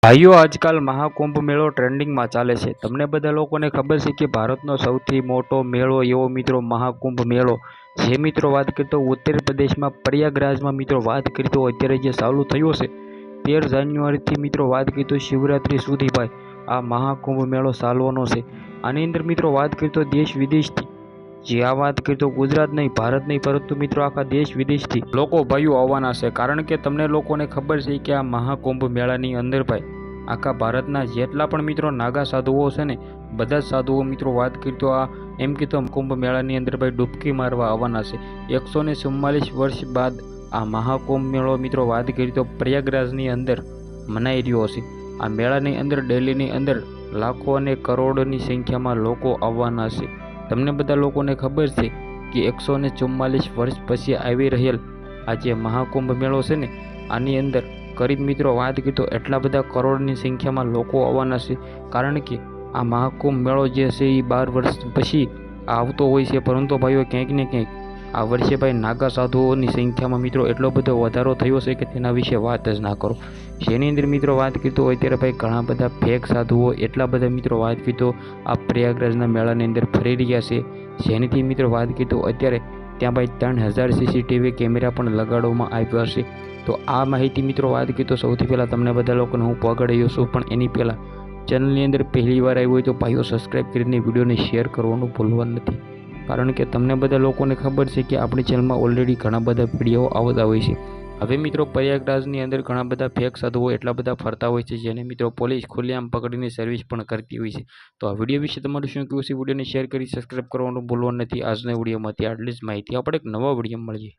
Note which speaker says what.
Speaker 1: ભાઈઓ, આજકાલ મહાકુંભ મેળો ટ્રેન્ડિંગમાં ચાલે છે. તમને બધા લોકોને ખબર છે કે ભારતનો સૌથી મોટો મેળો એવો મિત્રો મહાકુંભ મેળો જે મિત્રો વાત કરીએ તો ઉત્તર પ્રદેશમાં પ્રયાગરાજમાં મિત્રો વાત કરીએ તો અત્યારે જે ચાલુ થયો છે 13 જાન્યુઆરીથી મિત્રો વાત કરીએ તો શિવરાત્રી સુધી ભાઈ આ મહાકુંભ મેળો ચાલવાનો છે. આની અંદર મિત્રો વાત કરીએ તો દેશ વિદેશથી જે આ વાત કરીએ તો ગુજરાત નહીં, ભારત નહીં, પરંતુ મિત્રો આખા દેશ વિદેશથી લોકો ભાઈઓ આવવાના છે. કારણ કે તમને લોકોને ખબર છે કે આ મહાકુંભ મેળાની અંદર ભાઈ આખા ભારતના જેટલા પણ મિત્રો નાગા સાધુઓ છે ને બધા જ સાધુઓ મિત્રો વાત કરી તો આ એમ કે તો કુંભ મેળાની અંદર ભાઈ ડૂબકી મારવા આવવાના છે. 144 વર્ષ બાદ આ મહાકુંભ મેળો મિત્રો વાત કરી તો પ્રયાગરાજની અંદર મનાઈ રહ્યો છે. આ મેળાની અંદર ડેલીની અંદર લાખો અને કરોડોની સંખ્યામાં લોકો આવવાના છે. તમને બધા લોકોને ખબર છે કે 144 વર્ષ પછી આવી રહેલ આ જે મહાકુંભ મેળો છે ને આની અંદર કરીબ મિત્રો વાત કરીએ તો એટલા બધા કરોડની સંખ્યામાં લોકો આવવાના છે. કારણ કે આ મહાકુંભ મેળો જે છે એ 12 વર્ષ પછી આવતો હોય છે. પરંતુ ભાઈઓ ક્યાંક ને ક્યાંક આ વર્ષે ભાઈ નાગા સાધુઓની સંખ્યામાં મિત્રો એટલો બધો વધારો થયો છે કે તેના વિશે વાત જ ના કરો. જેની અંદર મિત્રો વાત કરીએ તો અત્યારે ભાઈ ઘણા બધા ફેક સાધુઓ એટલા બધા મિત્રો વાત કરીએ તો આ પ્રયાગરાજના મેળાની અંદર ફરી રહ્યા છે. જેનીથી મિત્રો વાત કરીએ તો અત્યારે ત્યાં ભાઈ 3000 CCTV કેમેરા પણ લગાડવામાં આવ્યા છે. તો આ માહિતી મિત્રો વાત કરીએ તો સૌથી પહેલાં તમને બધા લોકોને હું પહોંચાડ્યો છું, પણ એની પહેલાં ચેનલની અંદર પહેલી વાર આવ્યું હોય તો ભાઈઓ સબસ્ક્રાઈબ કરીને વિડીયોને શેર કરવાનું ભૂલવાનું નથી. કારણ કે તમને બધા લોકોને ખબર છે કે આપણી ચેનલમાં ઓલરેડી ઘણા બધા વિડીયો આવતા હોય છે. હવે મિત્રો પ્રયાગરાજની અંદર ઘણા બધા ફેક સાધુઓ એટલા બધા ફરતા હોય છે જેને મિત્રો પોલીસ ખુલ્લેઆમ પકડીને સર્વિસ પણ કરતી હોય છે. તો આ વિડીયો વિશે તમારું શું કહેવું છે? વિડીયોને શેર કરી સબસ્ક્રાઈબ કરવાનું ભૂલવાનું નથી. આજના વિડીયોમાંથી આટલી જ માહિતી. આપણે એક નવા વિડીયો મળીએ.